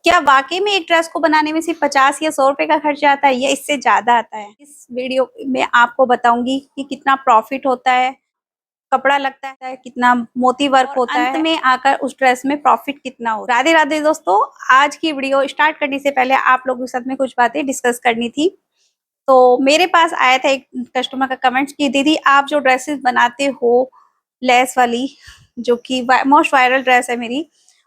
क्या वाकई में एक ड्रेस को बनाने में सिर्फ 50 या 100 रुपए का खर्चा आता है या इससे ज्यादा आता है? इस वीडियो में आपको बताऊंगी कि कितना प्रॉफिट होता है, कपड़ा लगता है, कितना मोती वर्क होता है, अंत में आकर उस ड्रेस में प्रॉफिट कितना हो। राधे राधे दोस्तों, आज की वीडियो स्टार्ट करने से पहले आप लोगों के साथ में कुछ बातें डिस्कस करनी थी। तो मेरे पास आया था एक कस्टमर का कमेंट्स की, दीदी आप जो ड्रेसेस बनाते हो लेस वाली, जो कि मोस्ट वायरल ड्रेस है मेरी,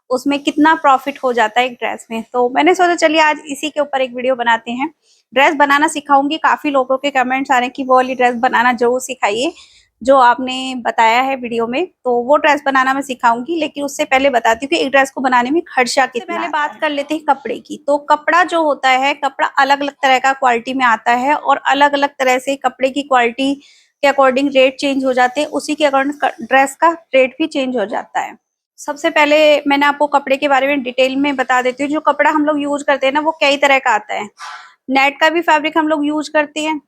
उसमें कितना प्रॉफिट हो जाता है एक ड्रेस में। तो मैंने सोचा चलिए आज इसी के ऊपर एक वीडियो बनाते हैं। ड्रेस बनाना सिखाऊंगी। काफी लोगों के कमेंट्स आ रहे हैं कि वो वाली ड्रेस बनाना जरूर सिखाइए जो आपने बताया है वीडियो में, तो वो ड्रेस बनाना मैं सिखाऊंगी। लेकिन उससे पहले बताती हूँ कि एक ड्रेस को बनाने में खर्चा कितना। पहले बात कर लेते हैं कपड़े की। तो कपड़ा जो होता है, कपड़ा अलग अलग तरह का क्वालिटी में आता है और अलग अलग तरह से कपड़े की क्वालिटी के अकॉर्डिंग रेट चेंज हो जाते हैं, उसी के अकॉर्डिंग ड्रेस का रेट भी चेंज हो जाता है। सबसे पहले मैंने आपको कपड़े के बारे में डिटेल में बता देती हूँ। जो कपड़ा हम लोग यूज करते हैं ना, वो कई तरह का आता है। नेट का भी फैब्रिक हम लोग यूज करते हैं,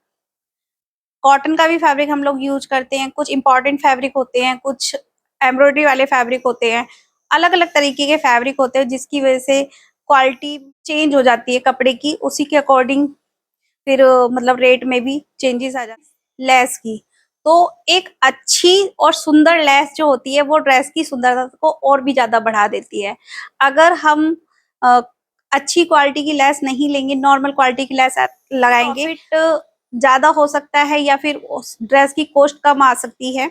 कॉटन का भी फैब्रिक हम लोग यूज करते हैं, कुछ इंपॉर्टेंट फैब्रिक होते हैं, कुछ एम्ब्रॉयडरी वाले फैब्रिक होते हैं। अलग अलग तरीके के फैब्रिक होते हैं जिसकी वजह से क्वालिटी चेंज हो जाती है कपड़े की, उसी के अकॉर्डिंग फिर मतलब रेट में भी चेंजेस आ जाते हैं। लेस की, तो एक अच्छी और सुंदर लेस जो होती है वो ड्रेस की सुंदरता को और भी ज्यादा बढ़ा देती है। अगर हम अ, अच्छी क्वालिटी की लेस नहीं लेंगे, नॉर्मल क्वालिटी की लेस लगाएंगे, फिट ज्यादा हो सकता है या फिर उस ड्रेस की कॉस्ट कम आ सकती है।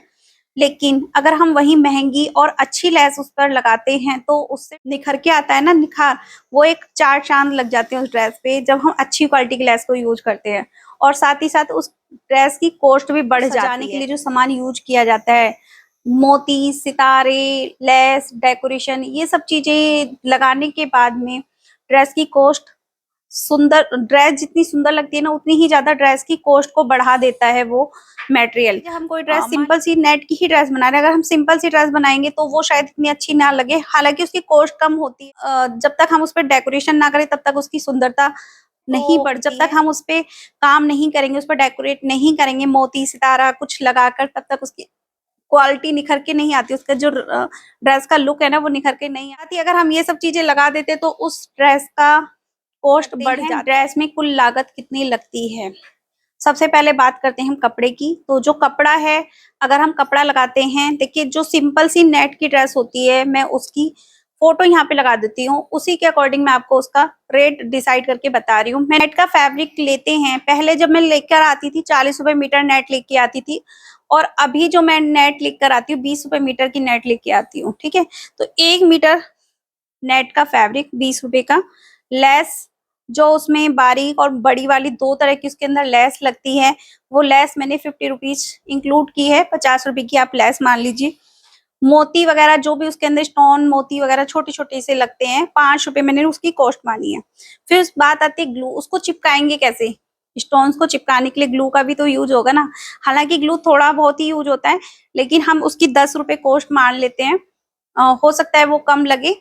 लेकिन अगर हम वही महंगी और अच्छी लेस उस पर लगाते हैं तो उससे निखर के आता है ना, निखार, वो एक चार चांद लग जाते हैं उस ड्रेस पे जब हम अच्छी क्वालिटी की लेस को यूज करते हैं। और साथ ही साथ उस ड्रेस की कॉस्ट भी बढ़ जाती है। सजाने के लिए जो सामान यूज किया जाता है, मोती, सितारे, लेस, डेकोरेशन, ये सब चीजें लगाने के बाद में ड्रेस की कॉस्ट, सुंदर ड्रेस जितनी सुंदर लगती है ना, उतनी ही ज्यादा ड्रेस की कॉस्ट को बढ़ा देता है वो मटेरियल। हम कोई ड्रेस सिंपल सी नेट की ही ड्रेस बना रहे हैं, अगर हम सिंपल सी ड्रेस बनाएंगे तो वो शायद इतनी अच्छी ना लगे, हालांकि उसकी कॉस्ट कम होती है। जब तक हम उस पर डेकोरेशन ना करें तब तक उसकी सुंदरता नहीं बढ़, जब तक हम उस पे काम नहीं करेंगे, उस पर डेकोरेट नहीं करेंगे मोती सितारा कुछ लगाकर, तब तक उसकी क्वालिटी निखर के नहीं आती, उसका जो ड्रेस का लुक है ना वो निखर के नहीं आती। अगर हम ये सब चीजें लगा देते तो उस ड्रेस का कॉस्ट बढ़ जाती है। ड्रेस में कुल लागत कितनी लगती है, सबसे पहले बात करते हैं हम कपड़े की। तो जो कपड़ा है, अगर हम कपड़ा लगाते हैं, देखिए जो सिंपल सी नेट की ड्रेस होती है, मैं उसकी फोटो यहाँ पे लगा देती हूँ, उसी के अकॉर्डिंग मैं आपको उसका रेट डिसाइड करके बता रही हूँ। मैं नेट का फैब्रिक लेते हैं, पहले जब मैं लेकर आती थी 40 रुपए मीटर नेट लेके आती थी, और अभी जो मैं नेट लेकर आती हूँ 20 रुपए मीटर की नेट लेके आती हूँ। ठीक है, तो 1 मीटर नेट का फैब्रिक 20 रुपए का। लेस जो उसमें बारीक और बड़ी वाली दो तरह की उसके अंदर लेस लगती है, वो लेस मैंने 50 रुपीज इंक्लूड की है, 50 रुपए की आप लेस मान लीजिए। मोती वगैरह जो भी उसके अंदर स्टोन मोती वगैरह छोटे छोटे से लगते हैं, 5 रुपए मैंने उसकी कॉस्ट मानी है। फिर उस बात आती है ग्लू, उसको चिपकाएंगे कैसे? स्टोन्स को चिपकाने के लिए ग्लू का भी तो यूज होगा ना। हालांकि ग्लू थोड़ा बहुत ही यूज होता है, लेकिन हम उसकी 10 रुपए कॉस्ट मान लेते हैं। हो सकता है वो कम लगे,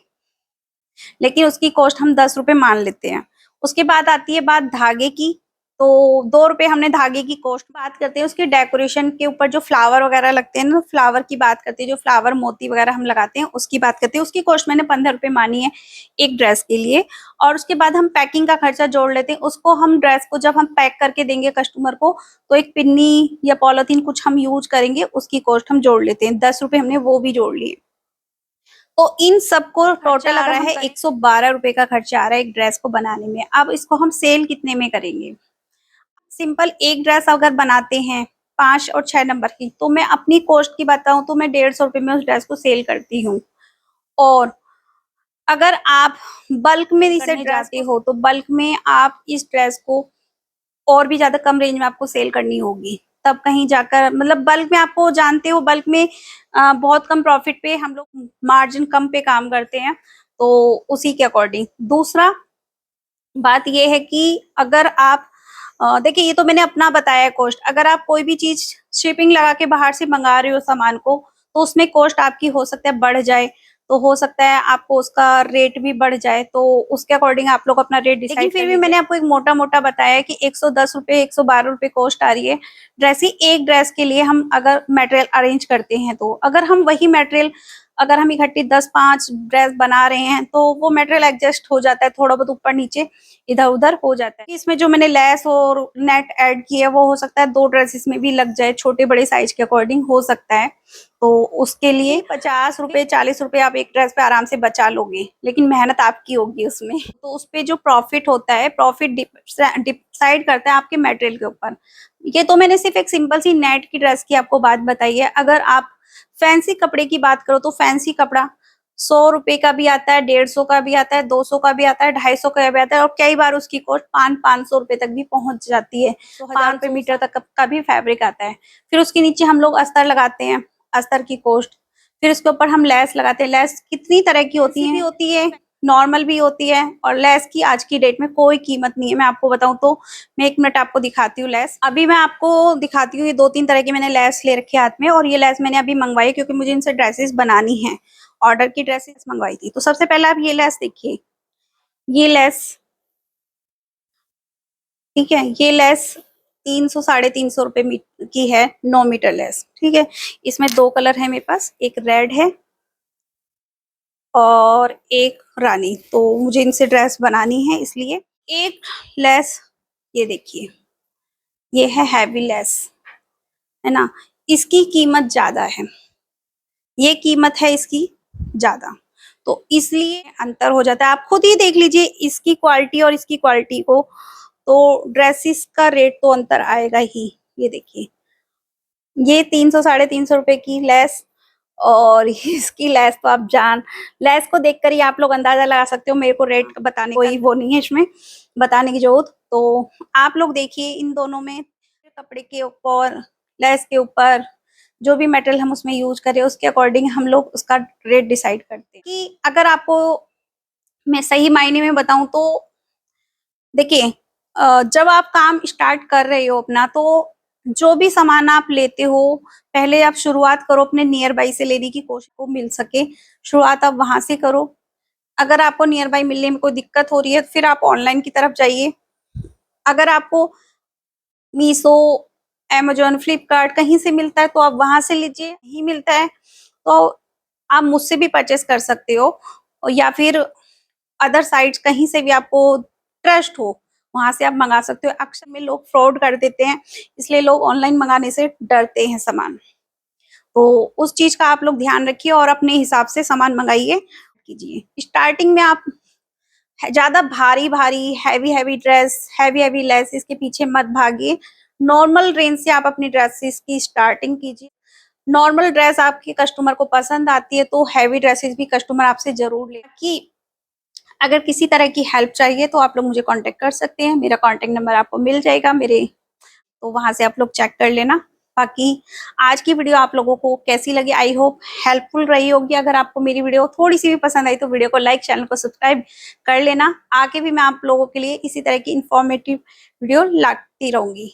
लेकिन उसकी कॉस्ट हम 10 रुपए मान लेते हैं। उसके बाद आती है बात धागे की, तो 2 रुपए हमने धागे की कॉस्ट। बात करते हैं उसके डेकोरेशन के ऊपर जो फ्लावर वगैरह लगते हैं ना, फ्लावर की बात करते हैं, जो फ्लावर मोती वगैरह हम लगाते हैं उसकी बात करते हैं, उसकी कॉस्ट मैंने 15 रुपए मानी है एक ड्रेस के लिए। और उसके बाद हम पैकिंग का खर्चा जोड़ लेते हैं, उसको हम ड्रेस को जब हम पैक करके देंगे कस्टमर को, तो एक पिन्नी या पॉलिथीन कुछ हम यूज करेंगे, उसकी कॉस्ट हम जोड़ लेते हैं, 10 रुपए हमने वो भी जोड़ लिए। तो इन सबको टोटल आ रहा है 112 रुपए का खर्चा आ रहा है एक ड्रेस को बनाने में। अब इसको हम सेल कितने में करेंगे? सिंपल एक ड्रेस अगर बनाते हैं 5 और 6 नंबर की, तो मैं अपनी कॉस्ट की बताऊं तो मैं 150 रुपए में उस ड्रेस को सेल करती हूँ। और अगर आप बल्क में इसे जाते हो तो बल्क में आप इस ड्रेस को और भी ज्यादा कम रेंज में आपको सेल करनी होगी, तब कहीं जाकर, मतलब बल्क में आपको जानते हो, बल्क में बहुत कम प्रॉफिट पे हम लोग मार्जिन कम पे काम करते हैं, तो उसी के अकॉर्डिंग। दूसरा बात ये है कि अगर आप देखिए, ये तो मैंने अपना बताया कॉस्ट। अगर आप कोई भी चीज शिपिंग लगा के बाहर से मंगा रहे हो सामान को, तो उसमें कॉस्ट आपकी हो सकता है बढ़ जाए, तो हो सकता है आपको उसका रेट भी बढ़ जाए, तो उसके अकॉर्डिंग आप लोग अपना रेट डिसाइड। लेकिन फिर भी मैंने आपको एक मोटा मोटा बताया कि 110 रुपए 112 रुपए कॉस्ट आ रही है ड्रेस ही। एक ड्रेस के लिए हम अगर मटेरियल अरेंज करते हैं, तो अगर हम वही मटेरियल अगर हम इकट्ठी 10-5 ड्रेस बना रहे हैं तो वो मटेरियल एडजस्ट हो जाता है, थोड़ा बहुत ऊपर नीचे इधर उधर हो जाता है। इसमें जो मैंने लेस और नेट ऐड की है वो हो सकता है 2 ड्रेसेस में भी लग जाए, छोटे बड़े साइज के अकॉर्डिंग हो सकता है। तो उसके लिए 50 रुपए 40 रुपए आप एक ड्रेस पे आराम से बचा लोगे, लेकिन मेहनत आपकी होगी उसमें। तो उस पे जो प्रॉफिट होता है, प्रॉफिट डिसाइड करता है आपके मटेरियल के ऊपर। ये तो मैंने सिर्फ एक सिंपल सी नेट की ड्रेस की आपको बात बताई है। अगर आप फैंसी कपड़े की बात करो तो फैंसी कपड़ा 100 रुपए का भी आता है, 150 का भी आता है, 200 का भी आता है, 250 का भी आता है, और कई बार उसकी कॉस्ट 500 रुपए तक भी पहुंच जाती है। तो 1000 रुपए मीटर तक का भी फैब्रिक आता है। फिर उसके नीचे हम लोग अस्तर लगाते हैं, अस्तर की कॉस्ट। फिर उसके ऊपर हम लेस लगाते हैं। लेस कितनी तरह की होती है, नॉर्मल भी होती है, और लेस की आज की डेट में कोई कीमत नहीं है। मैं आपको बताऊं तो मैं 1 मिनट आपको दिखाती हूँ लेस। अभी मैं आपको दिखाती हूँ, ये 2-3 तरह की मैंने लेस ले रखी है हाथ में, और ये लेस मैंने अभी मंगवाई क्योंकि मुझे इनसे ड्रेसेस बनानी है। ऑर्डर की ड्रेसेस मंगवाई थी। तो सबसे पहले आप ये लेस देखिए, ये लेस, ठीक है, ये लेस 300 350 रुपए की है, 9 मीटर लेस, ठीक है। इसमें 2 कलर है मेरे पास, एक रेड है और एक रानी। तो मुझे इनसे ड्रेस बनानी है, इसलिए एक लेस, ये देखिए, ये है हैवी लेस, है ना। इसकी कीमत ज्यादा है, ये कीमत है इसकी ज्यादा, तो इसलिए अंतर हो जाता है। आप खुद ही देख लीजिए इसकी क्वालिटी और इसकी क्वालिटी को, तो ड्रेसेस का रेट तो अंतर आएगा ही। ये देखिए, ये 300 350 रुपए की लेस, और इसकी लेस तो आप जान, लेस को देखकर ही आप लोग अंदाजा लगा सकते हो। मेरे को रेट बताने कोई वो नहीं है इसमें, बताने की जरूरत। तो आप लोग देखिए इन दोनों में, कपड़े के ऊपर, लेस के ऊपर, जो भी मटेरियल हम उसमें यूज करें उसके अकॉर्डिंग हम लोग उसका रेट डिसाइड करते हैं। कि अगर आपको मैं सही मायने में बताऊं तो देखिए, जब आप काम स्टार्ट कर रहे हो अपना, तो जो भी सामान आप लेते हो, पहले आप शुरुआत करो अपने नियर बाई से लेने की कोशिश को मिल सके, शुरुआत आप वहां से करो। अगर आपको नियर बाई मिलने में कोई दिक्कत हो रही है, फिर आप ऑनलाइन की तरफ जाइए। अगर आपको मीशो, अमेजोन, फ्लिपकार्ट कहीं से मिलता है तो आप वहां से लीजिए, नहीं मिलता है तो आप मुझसे भी परचेस कर सकते हो, या फिर अदर साइट्स कहीं से भी आपको ट्रस्ट हो वहां से आप मंगा सकते हो। अक्सर में लोग फ्रॉड कर देते हैं, इसलिए लोग ऑनलाइन मंगाने से डरते हैं सामान। तो उस चीज का आप लोग ध्यान रखिए और अपने हिसाब से सामान मंगाइए कीजिए। स्टार्टिंग में आप ज्यादा भारी भारी heavy heavy dress, heavy heavy less इसके पीछे मत भागिए। नॉर्मल रेंज से आप अपनी ड्रेसेस की स्टार्टिंग कीजिए। नॉर्मल ड्रेस आपके कस्टमर को पसंद आती है तो हैवी ड्रेसेस भी कस्टमर आपसे जरूर ले। कि अगर किसी तरह की हेल्प चाहिए तो आप लोग मुझे कांटेक्ट कर सकते हैं, मेरा कांटेक्ट नंबर आपको मिल जाएगा मेरे, तो वहां से आप लोग चेक कर लेना। बाकी आज की वीडियो आप लोगों को कैसी लगी, आई होप हेल्पफुल रही होगी। अगर आपको मेरी वीडियो थोड़ी सी भी पसंद आई तो वीडियो को लाइक, चैनल को सब्सक्राइब कर लेना। आगे भी मैं आप लोगों के लिए इसी तरह की इंफॉर्मेटिव वीडियो लाती रहूंगी।